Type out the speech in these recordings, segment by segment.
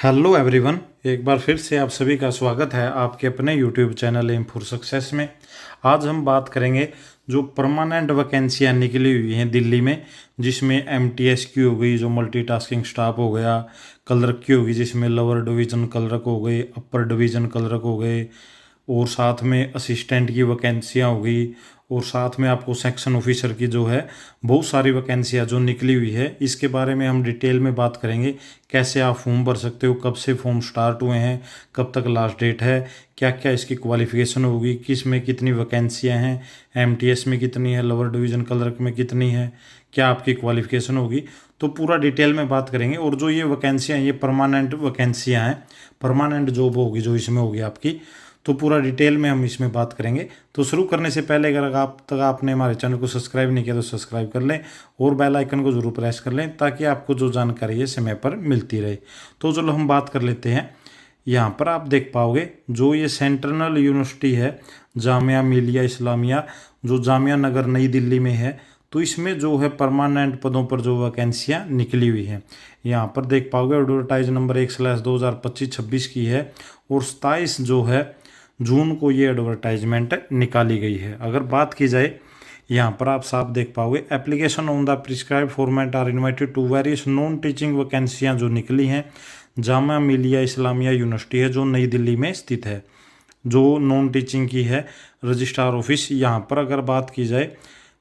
Hello everyone, एक बार फिर से आप सभी का स्वागत है आपके अपने YouTube channel aim for success में। आज हम बात करेंगे जो परमानेंट वैकेंसियाँ निकली हुई हैं दिल्ली में, जिसमें एमटीएस की हो गई, जो मल्टीटास्किंग स्टाफ हो गया, क्लर्क की होगी जिसमें लोअर डिवीजन क्लर्क हो गए, अपर डिवीजन क्लर्क हो गए, और साथ में असिस्टेंट की वैकेंसियाँ हो गई, और साथ में आपको सेक्शन ऑफिसर की जो है बहुत सारी वैकेंसियाँ जो निकली हुई है, इसके बारे में हम डिटेल में बात करेंगे। कैसे आप फॉर्म भर सकते हो, कब से फॉर्म स्टार्ट हुए हैं, कब तक लास्ट डेट है, क्या क्या इसकी क्वालिफिकेशन होगी, किस में कितनी वैकेंसियाँ हैं, एमटीएस में कितनी है, लोअर डिवीजन क्लर्क में कितनी है, क्या आपकी क्वालिफिकेशन होगी, तो पूरा डिटेल में बात करेंगे। और जो ये वैकेंसियाँ, ये परमानेंट वैकेंसियाँ हैं, परमानेंट जॉब होगी जो इसमें होगी आपकी, तो पूरा डिटेल में हम इसमें बात करेंगे। तो शुरू करने से पहले अगर आप तक आपने हमारे चैनल को सब्सक्राइब नहीं किया तो सब्सक्राइब कर लें और बेल आइकन को जरूर प्रेस कर लें, ताकि आपको जो जानकारी है समय पर मिलती रहे। तो चलो हम बात कर लेते हैं। यहाँ पर आप देख पाओगे जो ये सेंट्रल यूनिवर्सिटी है, जामिया मिलिया इस्लामिया, जो जामिया नगर नई दिल्ली में है, तो इसमें जो है परमानेंट पदों पर जो वैकेंसियाँ निकली हुई हैं, यहाँ पर देख पाओगे। एडवर्टाइज नंबर 1/2025-26 की है, और 27 जो है जून को ये एडवर्टाइजमेंट निकाली गई है। अगर बात की जाए, यहाँ पर आप साफ देख पाओगे, application on the prescribe format are invited to various non teaching वैकेंसियाँ जो निकली हैं। जामिया मिलिया इस्लामिया यूनिवर्सिटी है जो नई दिल्ली में स्थित है, जो नॉन टीचिंग की है। रजिस्ट्रार ऑफिस, यहाँ पर अगर बात की जाए,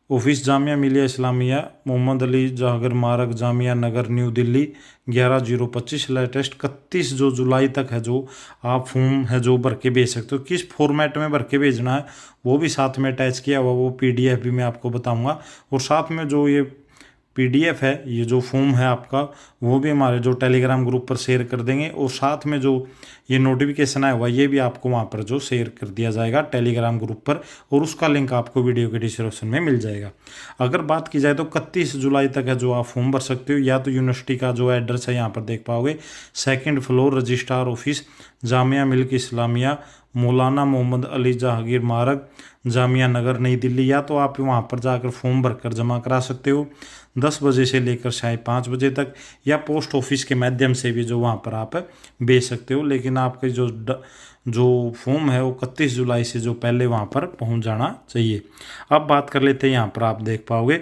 ऑफिस जामिया मिलिया इस्लामिया, मोहम्मद अली जहांगीर मार्ग, जामिया नगर, न्यू दिल्ली 11/025। लेटेस्ट 31 जो जुलाई तक है जो आप फॉर्म है जो भर के भेज सकते हो। किस फॉर्मेट में भर के भेजना है वो भी साथ में अटैच किया हुआ, वो पीडीएफ भी मैं आपको बताऊंगा। और साथ में जो ये पीडीएफ है, ये जो फॉर्म है आपका, वो भी हमारे जो टेलीग्राम ग्रुप पर शेयर कर देंगे, और साथ में जो ये नोटिफिकेशन आया हुआ ये भी आपको वहाँ पर जो शेयर कर दिया जाएगा टेलीग्राम ग्रुप पर, और उसका लिंक आपको वीडियो के डिस्क्रिप्शन में मिल जाएगा। अगर बात की जाए तो 31 जुलाई तक है जो आप फॉर्म भर सकते हो। या तो यूनिवर्सिटी का जो एड्रेस है यहाँ पर देख पाओगे, 2nd floor, registrar office, Jamia milk Islamia, मौलाना मोहम्मद अली जहांगीर मार्ग, जामिया नगर नई दिल्ली। या तो आप वहाँ पर जाकर फॉर्म भरकर जमा करा सकते हो 10 बजे से लेकर शायद 5 बजे तक, या पोस्ट ऑफिस के माध्यम से भी जो वहाँ पर आप भेज सकते हो। लेकिन आपके जो फॉर्म है वो 31 जुलाई से जो पहले वहाँ पर पहुँच जाना चाहिए। अब बात कर लेते हैं, यहाँ पर आप देख पाओगे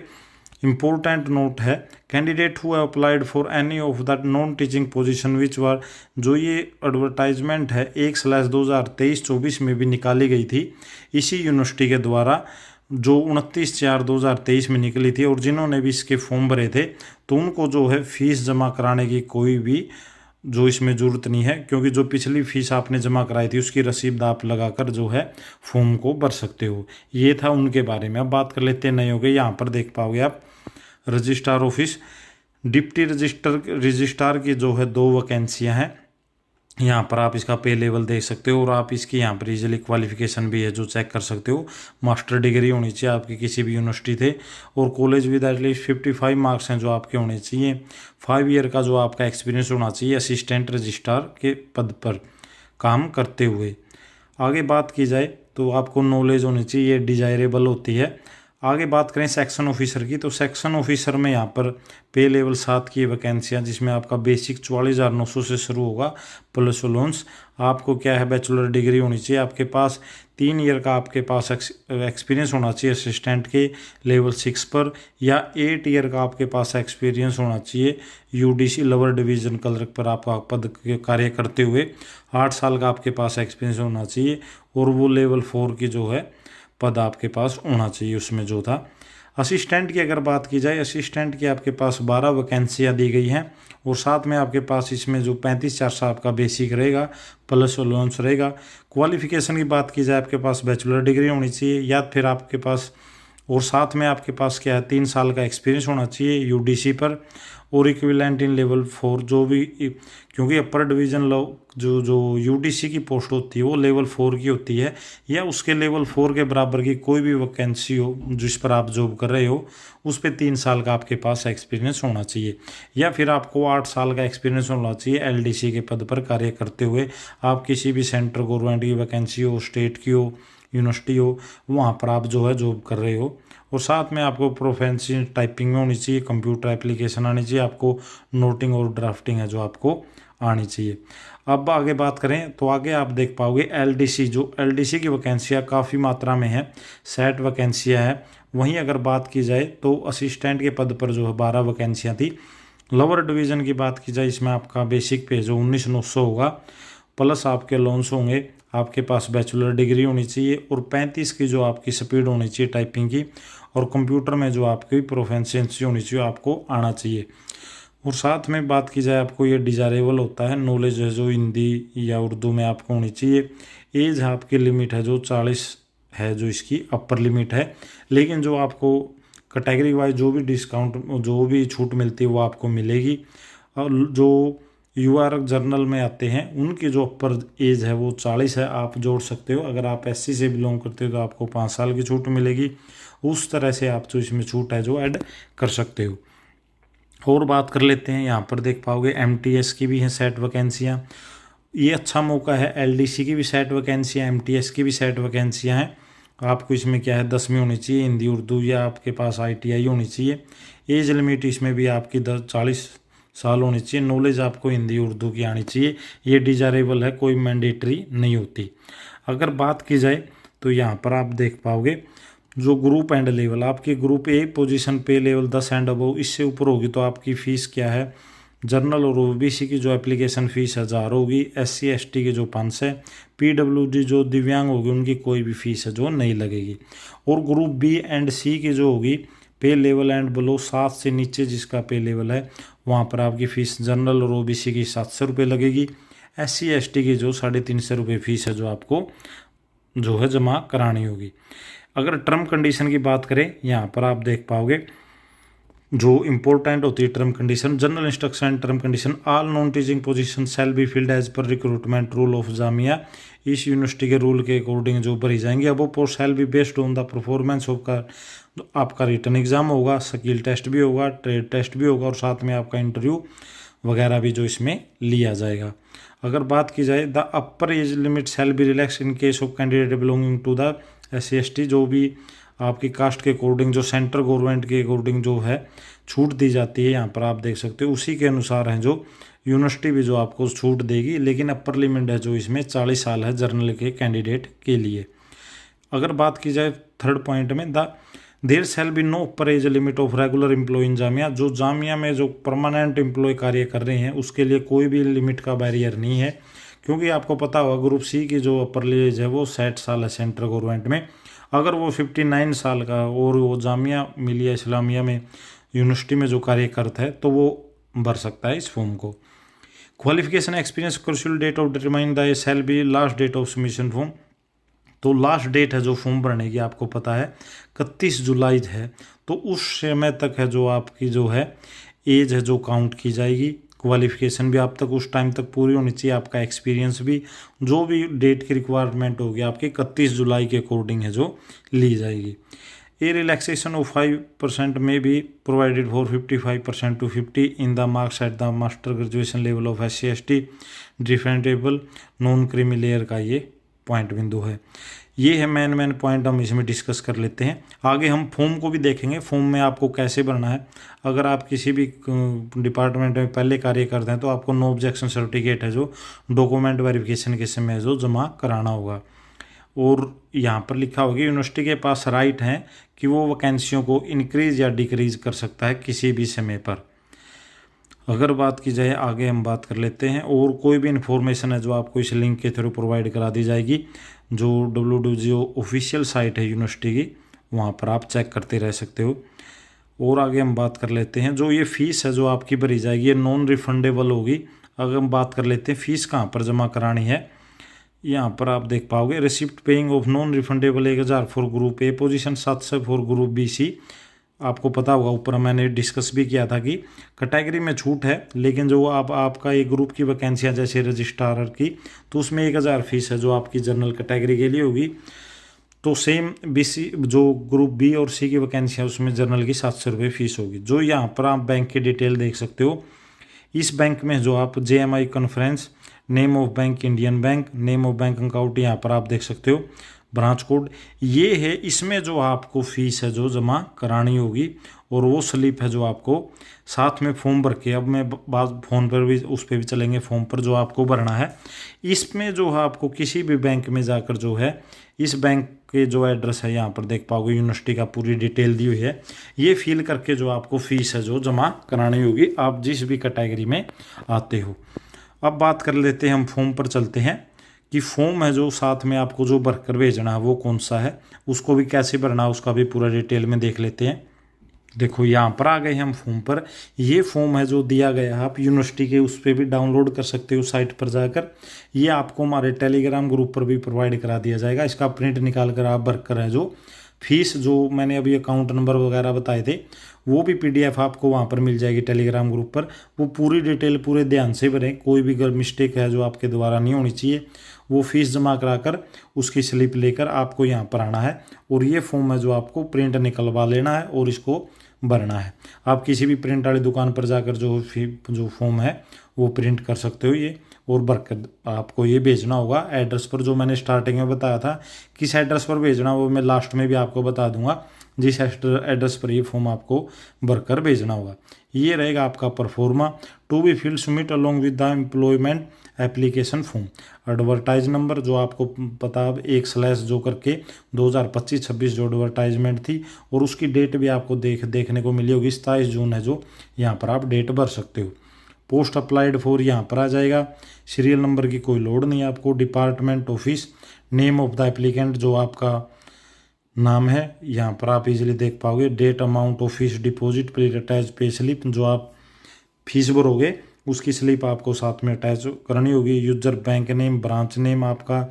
इम्पोर्टेंट नोट है, candidate who applied for any of that non teaching position which were, जो ये एडवर्टाइजमेंट है 1/2023-24 में भी निकाली गई थी इसी यूनिवर्सिटी के द्वारा, जो 29/4/2023 में निकली थी। और जिन्होंने भी इसके फॉर्म भरे थे तो उनको जो है फीस जमा कराने की कोई भी जो इसमें ज़रूरत नहीं है, क्योंकि जो पिछली फीस आपने जमा कराई थी उसकी रसीद आप लगाकर जो है फॉर्म को भर सकते हो। ये था उनके बारे में। अब बात कर लेते हैं नए हो गए। यहाँ पर देख पाओगे आप रजिस्ट्रार ऑफिस, डिप्टी रजिस्ट्रार की जो है 2 वैकेंसियाँ हैं। यहाँ पर आप इसका पे लेवल देख सकते हो, और आप इसकी यहाँ पर इजीली क्वालिफिकेशन भी है जो चेक कर सकते हो। मास्टर डिग्री होनी चाहिए आपकी किसी भी यूनिवर्सिटी थे, और कॉलेज विद एटलीस्ट 55 मार्क्स हैं जो आपके होने चाहिए। 5 ईयर का जो आपका एक्सपीरियंस होना चाहिए असिस्टेंट रजिस्ट्रार के पद पर काम करते हुए। आगे बात की जाए तो आपको नॉलेज होनी चाहिए, ये डिजायरेबल होती है। आगे बात करें सेक्शन ऑफिसर की, तो सेक्शन ऑफिसर में यहाँ पर पे लेवल 7 की वैकेंसियाँ, जिसमें आपका बेसिक 44,900 से शुरू होगा प्लस अलाउंस। आपको क्या है, बैचलर डिग्री होनी चाहिए आपके पास, 3 ईयर का आपके पास एक्सपीरियंस होना चाहिए असिस्टेंट के लेवल 6 पर, या 8 ईयर का आपके पास एक्सपीरियंस होना चाहिए यूडीसी लोअर डिवीजन क्लर्क पर आप पद के कार्य करते हुए। 8 साल का आपके पास एक्सपीरियंस होना चाहिए, और वो लेवल 4 की जो है पद आपके पास होना चाहिए उसमें जो था। असिस्टेंट की अगर बात की जाए, असिस्टेंट की आपके पास 12 वैकेंसियाँ दी गई हैं, और साथ में आपके पास इसमें जो 35,400 आपका बेसिक रहेगा प्लस अलाउंस रहेगा। क्वालिफिकेशन की बात की जाए, आपके पास बैचलर डिग्री होनी चाहिए, या फिर आपके पास, और साथ में आपके पास क्या है, 3 साल का एक्सपीरियंस होना चाहिए यूडीसी पर, और इक्विवेलेंट इन लेवल 4 जो भी, क्योंकि अपर डिवीजन लो जो यूडीसी की पोस्ट होती है वो लेवल 4 की होती है, या उसके लेवल 4 के बराबर की कोई भी वैकेंसी हो जिस पर आप जॉब कर रहे हो, उस पर 3 साल का आपके पास एक्सपीरियंस होना चाहिए, या फिर आपको 8 साल का एक्सपीरियंस होना चाहिए एलडीसी के पद पर कार्य करते हुए। आप किसी भी सेंट्रल गवर्नमेंट की वैकेंसी हो, स्टेट की हो, यूनिवर्सिटी हो, वहाँ पर आप जो है जॉब कर रहे हो। और साथ में आपको प्रोफेशनल टाइपिंग में होनी चाहिए, कंप्यूटर एप्लीकेशन आनी चाहिए, आपको नोटिंग और ड्राफ्टिंग है जो आपको आनी चाहिए। अब आगे बात करें तो आगे आप देख पाओगे एलडीसी, जो एलडीसी की वैकेंसियाँ काफ़ी मात्रा में है, 60 वैकेंसियाँ हैं। वहीं अगर बात की जाए तो असिस्टेंट के पद पर जो है 12 वैकेंसियाँ थी। लोअर डिवीज़न की बात की जाए, इसमें आपका बेसिक पे जो 19,900 होगा, प्लस आपके लोन्स होंगे, आपके पास बैचलर डिग्री होनी चाहिए और 35 की जो आपकी स्पीड होनी चाहिए टाइपिंग की, और कंप्यूटर में जो आपकी प्रोफिशिएंसी होनी चाहिए, आपको आना चाहिए। और साथ में बात की जाए आपको ये डिजायरेबल होता है, नॉलेज है जो हिंदी या उर्दू में आपको होनी चाहिए। एज आपकी लिमिट है जो 40 है, जो इसकी अपर लिमिट है, लेकिन जो आपको कैटेगरी वाइज जो भी डिस्काउंट, जो भी छूट मिलती है वो आपको मिलेगी। और जो यूआर जर्नल में आते हैं उनकी जो अपर एज है वो 40 है, आप जोड़ सकते हो। अगर आप एससी से बिलोंग करते हो तो आपको 5 साल की छूट मिलेगी। उस तरह से आप जो इसमें छूट है जो ऐड कर सकते हो। और बात कर लेते हैं, यहाँ पर देख पाओगे एमटीएस की भी हैं 60 वैकेंसियाँ। ये अच्छा मौका है, एलडीसी की भी 60 वैकेंसियाँ, एमटीएस की भी 60 वैकेंसियाँ हैं। आपको इसमें क्या है 10वीं होनी चाहिए हिंदी उर्दू, या आपके पास आईटीआई होनी चाहिए। एज लिमिट इसमें भी आपकी 40 साल होनी चाहिए। नॉलेज आपको हिंदी उर्दू की आनी चाहिए। ये डिजायरेबल है, कोई मैंडेटरी नहीं होती। अगर बात की जाए तो यहाँ पर आप देख पाओगे जो ग्रुप एंड लेवल, आपकी ग्रुप ए पोजीशन पे लेवल 10 एंड अबव, इससे ऊपर होगी तो आपकी फ़ीस क्या है, जनरल और ओबीसी की जो एप्लीकेशन फ़ीस 1000 होगी, एससी एसटी की जो 500 है, पीडब्ल्यूडी जो दिव्यांग होगी उनकी कोई भी फीस है जो नहीं लगेगी। और ग्रुप बी एंड सी की जो होगी पे लेवल एंड बिलो 7 से नीचे जिसका पे लेवल है, वहाँ पर आपकी फ़ीस जनरल और ओबीसी की 700 रुपये लगेगी। एससी एसटी की जो 350 रुपये फीस है जो आपको जो है जमा करानी होगी। अगर टर्म कंडीशन की बात करें, यहाँ पर आप देख पाओगे जो इम्पोर्टेंट होती है term condition, general instruction term condition, all non teaching position shall be filled as per recruitment rule of Jamia, इस यूनिवर्सिटी के रूल के अकॉर्डिंग जो भरी जाएंगी। अब वो post shall be based on the performance of का, आपका रिटर्न एग्जाम होगा, स्किल टेस्ट भी होगा, ट्रेड टेस्ट भी होगा, और साथ में आपका इंटरव्यू वगैरह भी जो इसमें लिया जाएगा। अगर बात की जाए the upper age limit shall be relax in case of candidate belonging to the SC/ST, जो भी आपकी कास्ट के अकॉर्डिंग जो सेंट्रल गवर्नमेंट के अकॉर्डिंग जो है छूट दी जाती है, यहाँ पर आप देख सकते हो उसी के अनुसार है जो यूनिवर्सिटी भी जो आपको छूट देगी। लेकिन अपर लिमिट है जो इसमें 40 साल है जर्नल के कैंडिडेट के लिए। अगर बात की जाए थर्ड पॉइंट में, there shall be no upper age limit of regular employ in Jamia, जो जामिया में जो परमानेंट एम्प्लॉय कार्य कर रहे हैं उसके लिए कोई भी लिमिट का बैरियर नहीं है, क्योंकि आपको पता होगा ग्रुप सी की जो अपर एज है वो 60 साल है सेंट्रल गवर्नमेंट में। अगर वो 59 साल का और वो जामिया मिलिया इस्लामिया में यूनिवर्सिटी में जो कार्य करता है तो वो भर सकता है इस फॉर्म को। Qualification experience crucial date of determine the shall be last date of submission form, तो लास्ट डेट है जो फॉर्म भरने की आपको पता है 31 जुलाई है, तो उस समय तक है जो आपकी जो है एज है जो काउंट की जाएगी। क्वालिफिकेशन भी आप तक उस टाइम तक पूरी होनी चाहिए, आपका एक्सपीरियंस भी, जो भी डेट की रिक्वायरमेंट होगी आपकी 31 जुलाई के अकॉर्डिंग है जो ली जाएगी। ए रिलैक्सेशन ऑफ 5% में भी provided for 55% to 50 in the marks at the master graduation level of SC/ST differently abled non creamy layer का ये पॉइंट बिंदु है। ये है मेन पॉइंट, हम इसमें डिस्कस कर लेते हैं। आगे हम फॉर्म को भी देखेंगे, फॉर्म में आपको कैसे भरना है। अगर आप किसी भी डिपार्टमेंट में पहले कार्य करते हैं तो आपको नो ऑब्जेक्शन सर्टिफिकेट है जो डॉक्यूमेंट वेरिफिकेशन के समय जो जमा कराना होगा। और यहाँ पर लिखा होगा यूनिवर्सिटी के पास राइट है कि वो वैकेंसियों को इंक्रीज या डिक्रीज कर सकता है किसी भी समय पर। अगर बात की जाए आगे हम बात कर लेते हैं, और कोई भी इन्फॉर्मेशन है जो आपको इस लिंक के थ्रू प्रोवाइड करा दी जाएगी, जो WWGO ऑफिशियल साइट है यूनिवर्सिटी की, वहाँ पर आप चेक करते रह सकते हो। और आगे हम बात कर लेते हैं, जो ये फ़ीस है जो आपकी भरी जाएगी ये नॉन रिफंडेबल होगी। अगर हम बात कर लेते हैं फ़ीस कहाँ पर जमा करानी है, यहाँ पर आप देख पाओगे receipt paying off non refundable 1000 for group A position, 700 for group BC। आपको पता होगा ऊपर मैंने डिस्कस भी किया था कि कैटेगरी में छूट है, लेकिन जो आपका ये ग्रुप की वैकेंसियाँ जैसे रजिस्ट्रार की, तो उसमें 1000 फीस है जो आपकी जनरल कैटेगरी के लिए होगी। तो सेम BC जो ग्रुप B और C की वैकेंसियाँ उसमें जनरल की 700 रुपये फीस होगी। जो यहाँ पर आप बैंक की डिटेल देख सकते हो, इस बैंक में जो आप JMI conference, name of bank Indian bank, name of bank account यहाँ पर आप देख सकते हो, ब्रांच कोड ये है, इसमें जो आपको फीस है जो जमा करानी होगी। और वो स्लिप है जो आपको साथ में फॉर्म भर के, अब मैं बात फ़ोन पर भी उस पर भी चलेंगे, फॉर्म पर जो आपको भरना है, इसमें जो है आपको किसी भी बैंक में जाकर जो है इस बैंक के जो एड्रेस है यहाँ पर देख पाओगे, यूनिवर्सिटी का पूरी डिटेल दी हुई है, ये फिल करके जो आपको फीस है जो जमा करानी होगी, आप जिस भी कैटेगरी में आते हो। अब बात कर लेते हैं, हम फॉर्म पर चलते हैं कि फॉर्म है जो साथ में आपको जो भरकर भेजना है वो कौन सा है, उसको भी कैसे भरना है उसका भी पूरा डिटेल में देख लेते हैं। देखो यहाँ पर आ गए हम फॉर्म पर, ये फॉर्म है जो दिया गया है, आप यूनिवर्सिटी के उस पर भी डाउनलोड कर सकते हो साइट पर जाकर, ये आपको हमारे टेलीग्राम ग्रुप पर भी प्रोवाइड करा दिया जाएगा। इसका प्रिंट निकाल कर आप भरकर है जो फीस जो मैंने अभी अकाउंट नंबर वगैरह बताए थे वो भी PDF आपको वहाँ पर मिल जाएगी टेलीग्राम ग्रुप पर, वो पूरी डिटेल पूरे ध्यान से भरें, कोई भी अगर मिस्टेक है जो आपके द्वारा नहीं होनी चाहिए। वो फीस जमा कराकर उसकी स्लिप लेकर आपको यहाँ पर आना है और ये फॉर्म है जो आपको प्रिंट निकलवा लेना है और इसको भरना है। आप किसी भी प्रिंट वाली दुकान पर जाकर जो फॉर्म है वो प्रिंट कर सकते हो ये, और भरकर आपको ये भेजना होगा एड्रेस पर, जो मैंने स्टार्टिंग में बताया था किस एड्रेस पर भेजना, वो मैं लास्ट में भी आपको बता दूंगा, जिस एड्रेस पर ये फॉर्म आपको भरकर भेजना होगा। ये रहेगा आपका proforma to be filled submit along with the employment application form. Advertise number जो आपको पता, 1/ जो करके 2025-26 जो एडवर्टाइजमेंट थी, और उसकी डेट भी आपको देखने को मिली होगी, 27 जून है जो यहाँ पर आप डेट भर सकते हो। पोस्ट अप्लाइड फॉर यहाँ पर आ जाएगा, सीरियल नंबर की कोई लोड नहीं है आपको। Department office, name of the applicant जो आपका नाम है यहाँ पर आप इजीली देख पाओगे। Date, amount of fees deposit, please attach pay slip, जो आप फीस भरोगे उसकी स्लिप आपको साथ में अटैच करनी होगी। User, bank name, branch name आपका,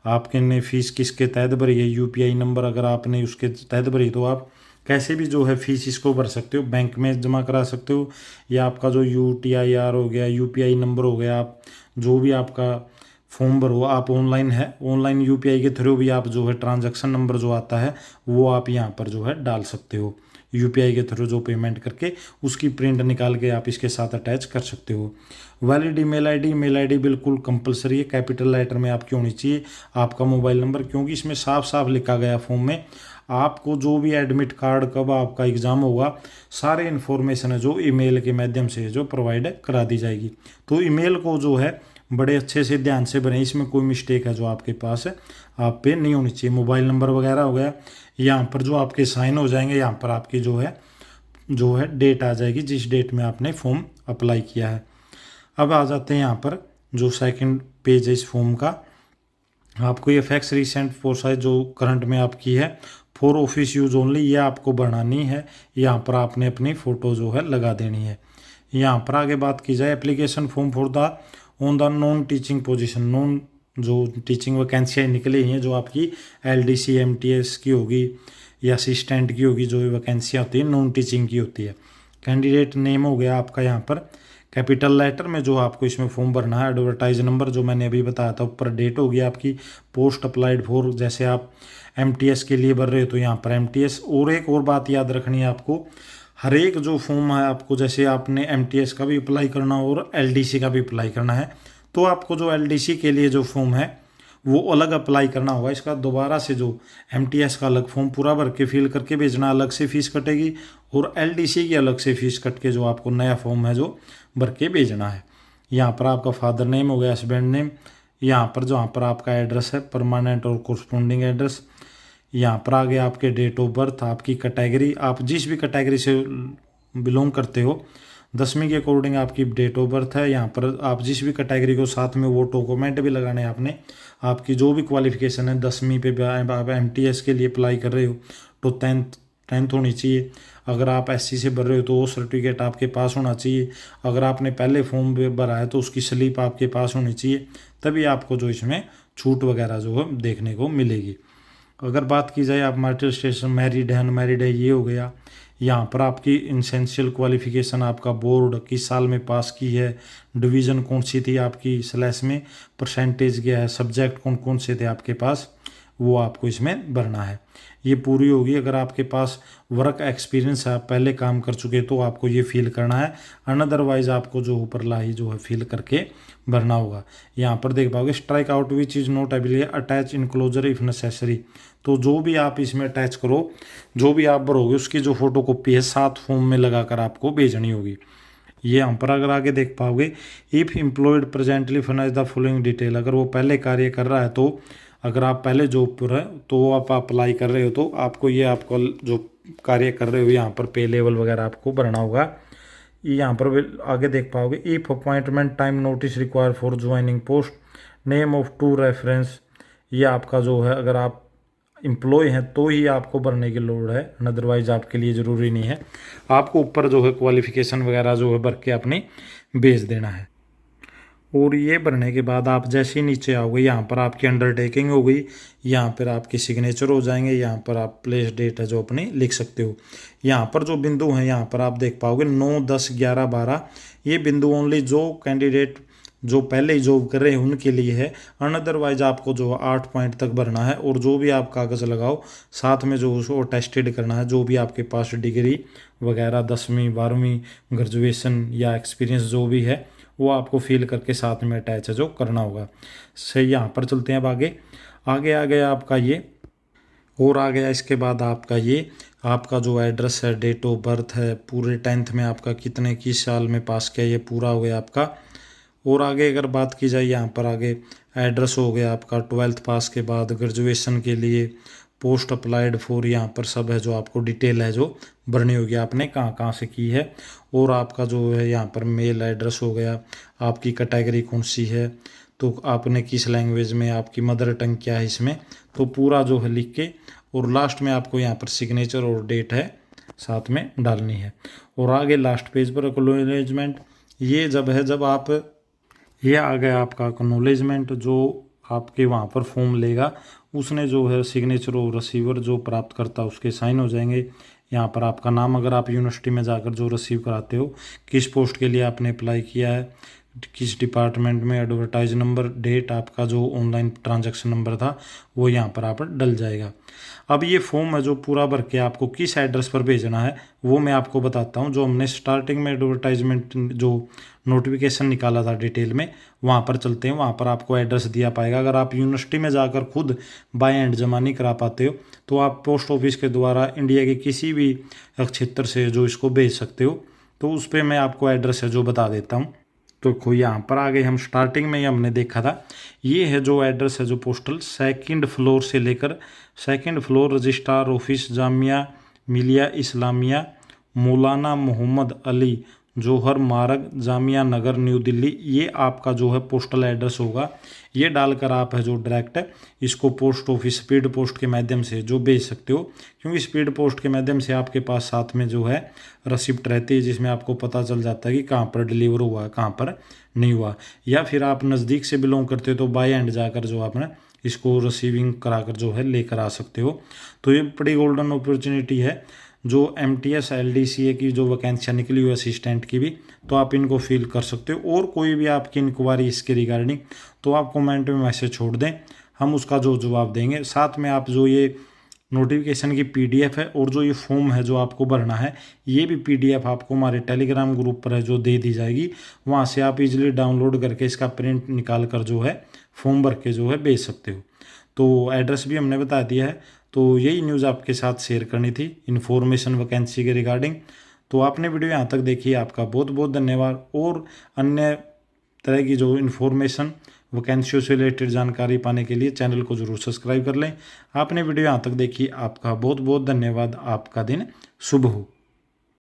आपके ने फीस किसके तहत भरी है, UPI नंबर अगर आपने उसके तहत भरी तो आप कैसे भी जो है फीस इसको भर सकते हो, बैंक में जमा करा सकते हो, या आपका जो UTIR हो गया, UPI नंबर हो गया, आप जो भी आपका फॉर्म भरो आप ऑनलाइन है, ऑनलाइन UPI के थ्रू भी आप जो है ट्रांजैक्शन नंबर जो आता है वो आप यहाँ पर जो है डाल सकते हो। UPI के थ्रू जो पेमेंट करके उसकी प्रिंट निकाल के आप इसके साथ अटैच कर सकते हो। वैलिड ईमेल आईडी बिल्कुल कंपलसरी है, कैपिटल लेटर में आपकी होनी चाहिए। आपका मोबाइल नंबर, क्योंकि इसमें साफ साफ लिखा गया फॉर्म में, आपको जो भी एडमिट कार्ड, कब आपका एग्ज़ाम होगा, सारे इन्फॉर्मेशन है जो ईमेल के माध्यम से जो प्रोवाइड करा दी जाएगी। तो ईमेल को जो है बड़े अच्छे से ध्यान से भरें, इसमें कोई मिस्टेक है जो आपके पास है आप पे नहीं होनी चाहिए। मोबाइल नंबर वगैरह हो गया, यहाँ पर जो आपके साइन हो जाएंगे, यहाँ पर आपकी जो है डेट आ जाएगी जिस डेट में आपने फॉर्म अप्लाई किया है। अब आ जाते हैं यहाँ पर जो सेकंड पेज है इस फॉर्म का, आपको ये फैक्स रिसेंट फॉर साइज जो करंट में आपकी है, फॉर ऑफिस यूज ओनली, ये आपको बढ़ानी है। यहाँ पर आपने अपनी फ़ोटो जो है लगा देनी है। यहाँ पर आगे बात की जाए, application form for the on the non teaching position, non जो टीचिंग वैकेंसियाँ निकली हैं जो आपकी LDC MTS की होगी या असिस्टेंट की होगी, जो वैकेंसियाँ होती हैं नॉन टीचिंग की होती है। कैंडिडेट नेम हो गया आपका यहाँ पर, कैपिटल लेटर में जो आपको इसमें फॉर्म भरना है। एडवर्टाइज नंबर जो मैंने अभी बताया था, ऊपर डेट होगी आपकी। पोस्ट अप्लाइड फॉर, जैसे आप MTS के लिए भर रहे हो तो यहाँ पर MTS। और एक और बात याद रखनी है आपको, हर एक जो फॉर्म है आपको, जैसे आपने MTS का भी अप्लाई करना और LDC का भी अप्लाई करना है, तो आपको जो LDC के लिए जो फॉर्म है वो अलग अप्लाई करना होगा। इसका दोबारा से जो MTS का अलग फॉर्म पूरा भर के फिल करके भेजना, अलग से फीस कटेगी, और LDC की अलग से फीस कट के जो आपको नया फॉर्म है जो भर के भेजना है। यहाँ पर आपका फादर नेम हो गया, हस्बैंड नेम, यहाँ पर जहाँ पर आपका एड्रेस है परमानेंट और कोरस्पोंडिंग एड्रेस, यहाँ पर आगे आपके डेट ऑफ बर्थ, आपकी कैटेगरी, आप जिस भी कैटेगरी से बिलोंग करते हो 10वीं के अकॉर्डिंग आपकी डेट ऑफ बर्थ है। यहाँ पर आप जिस भी कैटेगरी को, साथ में वो डॉक्यूमेंट भी लगाने हैं आपने, आपकी जो भी क्वालिफिकेशन है 10वीं पे आप MTS के लिए अप्लाई कर रहे हो तो 10th होनी चाहिए। अगर आप SC से भर रहे हो तो वो सर्टिफिकेट आपके पास होना चाहिए। अगर आपने पहले फॉर्म भरा है तो उसकी स्लिप आपके पास होनी चाहिए, तभी आपको जो इसमें छूट वगैरह जो है देखने को मिलेगी। अगर बात की जाए आप मैरिटल स्टेटस, मैरिड है अनमैरिड है, ये हो गया। यहाँ पर आपकी इंसेंशियल क्वालिफिकेशन, आपका बोर्ड किस साल में पास की है, डिवीज़न कौन सी थी आपकी स्लैश में, परसेंटेज क्या है, सब्जेक्ट कौन कौन से थे आपके पास, वो आपको इसमें भरना है। ये पूरी होगी अगर आपके पास वर्क एक्सपीरियंस है, आप पहले काम कर चुके, तो आपको ये फिल करना है। अनअदरवाइज आपको जो ऊपर लाई जो है फिल करके भरना होगा। यहाँ पर देख पाओगे strike out which is not able attach enclosure if necessary. तो जो भी आप इसमें अटैच करो, जो भी आप भरोगे उसकी जो फोटो कॉपी है साथ फॉर्म में लगाकर आपको भेजनी होगी। ये यहाँ पर अगर आगे देख पाओगे, if employed presently furnish the following detail, अगर वो पहले कार्य कर रहा है, तो अगर आप पहले जॉब पर है तो आप अप्लाई कर रहे हो, तो आपको ये आपको जो कार्य कर रहे हो यहाँ पर पे लेवल वगैरह आपको भरना होगा। यहाँ पर आगे देख पाओगे, if appointment time notice require for joining post, name of two reference, ये आपका जो है अगर आप एम्प्लॉय हैं तो ही आपको भरने की लोड़ है, अदरवाइज आपके लिए ज़रूरी नहीं है। आपको ऊपर जो है क्वालिफिकेशन वगैरह जो है भर के अपनी भेज देना है। और ये भरने के बाद आप जैसे ही नीचे आओगे, यहाँ पर आपकी अंडरटेकिंग हो गई, यहाँ पर आपकी सिग्नेचर हो जाएंगे, यहाँ पर आप प्लेस डेट है जो अपनी लिख सकते हो। यहाँ पर जो बिंदु हैं यहाँ पर आप देख पाओगे 9, 10, 11, 12, ये बिंदु ओनली जो कैंडिडेट जो पहले ही जॉब कर रहे हैं उनके लिए है। अनअदरवाइज आपको जो 8 पॉइंट तक भरना है। और जो भी आप कागज़ लगाओ साथ में जो उसको टेस्टेड करना है, जो भी आपके पास डिग्री वगैरह 10वीं 12वीं ग्रेजुएशन या एक्सपीरियंस जो भी है वो आपको फिल करके साथ में अटैच है जो करना होगा। सही, यहाँ पर चलते हैं अब आगे। आगे आ गया आपका ये, और आ गया इसके बाद आपका ये आपका जो एड्रेस है, डेट ऑफ बर्थ है, पूरे 10th में आपका कितने किस साल में पास किया, ये पूरा हो गया आपका। और आगे अगर बात की जाए यहाँ पर आगे एड्रेस हो गया आपका 12th पास के बाद, ग्रेजुएशन के लिए पोस्ट अप्लाइड फॉर, यहाँ पर सब है जो आपको डिटेल है जो भरनी होगी आपने कहाँ कहाँ से की है। और आपका जो है यहाँ पर मेल एड्रेस हो गया, आपकी कैटेगरी कौन सी है, तो आपने किस लैंग्वेज में, आपकी मदर टंग क्या है इसमें, तो पूरा जो है लिख के, और लास्ट में आपको यहाँ पर सिग्नेचर और डेट है साथ में डालनी है। और आगे लास्ट पेज पर एक्नॉलेजमेंट, ये जब है जब आप, ये आ गया आपका एक्नॉलेजमेंट, जो आपके वहाँ पर फॉर्म लेगा उसने जो है सिग्नेचर और रिसीवर जो प्राप्त करता है उसके साइन हो जाएंगे। यहाँ पर आपका नाम, अगर आप यूनिवर्सिटी में जाकर जो रिसीव कराते हो, किस पोस्ट के लिए आपने अप्लाई किया है, किस डिपार्टमेंट में, एडवर्टाइज नंबर, डेट, आपका जो ऑनलाइन ट्रांजैक्शन नंबर था वो यहाँ पर आप डल जाएगा। अब ये फॉर्म है जो पूरा भर के आपको किस एड्रेस पर भेजना है वो मैं आपको बताता हूँ। जो हमने स्टार्टिंग में एडवर्टाइजमेंट जो नोटिफिकेशन निकाला था डिटेल में, वहाँ पर चलते हैं। वहाँ पर आपको एड्रेस दिया पाएगा। अगर आप यूनिवर्सिटी में जाकर खुद बाय एंड जमा नहीं करा पाते हो तो आप पोस्ट ऑफिस के द्वारा इंडिया के किसी भी क्षेत्र से जो इसको भेज सकते हो। तो उस पर मैं आपको एड्रेस है जो बता देता हूँ। तो कोई यहाँ पर आ गए, हम स्टार्टिंग में ही हमने देखा था, ये है जो एड्रेस है जो पोस्टल 2nd फ्लोर से लेकर 2nd floor registrar office, Jamia Millia Islamia, मौलाना मोहम्मद अली जौहर मार्ग, जामिया नगर, न्यू दिल्ली। ये आपका जो है पोस्टल एड्रेस होगा। ये डालकर आप है जो डायरेक्ट इसको पोस्ट ऑफिस स्पीड पोस्ट के माध्यम से जो भेज सकते हो, क्योंकि स्पीड पोस्ट के माध्यम से आपके पास साथ में जो है रिसिप्ट रहती है जिसमें आपको पता चल जाता है कि कहाँ पर डिलीवर हुआ, कहाँ पर नहीं हुआ। या फिर आप नज़दीक से बिलोंग करते हो तो बाय एंड जाकर जो आपने इसको रिसीविंग कराकर जो है लेकर आ सकते हो। तो ये बड़ी गोल्डन अपॉर्चुनिटी है। जो MTS LDCA की जो वैकेंसियाँ निकली हुई असिस्टेंट की भी, तो आप इनको फिल कर सकते हो। और कोई भी आपकी इंक्वायरी इसके रिगार्डिंग तो आप कमेंट में मैसेज छोड़ दें, हम उसका जो जवाब देंगे। साथ में आप जो ये नोटिफिकेशन की PDF है और जो ये फॉर्म है जो आपको भरना है, ये भी PDF आपको हमारे टेलीग्राम ग्रुप पर है जो दे दी जाएगी। वहाँ से आप इजीली डाउनलोड करके इसका प्रिंट निकाल कर जो है फॉर्म भर के जो है भेज सकते हो। तो एड्रेस भी हमने बता दिया है। तो यही न्यूज़ आपके साथ शेयर करनी थी इन्फॉर्मेशन वैकेंसी के रिगार्डिंग। तो आपने वीडियो यहाँ तक देखी, आपका बहुत बहुत धन्यवाद। और अन्य तरह की जो इन्फॉर्मेशन वैकेंसियों से रिलेटेड जानकारी पाने के लिए चैनल को जरूर सब्सक्राइब कर लें। आपने वीडियो यहाँ तक देखी, आपका बहुत बहुत धन्यवाद। आपका दिन शुभ हो।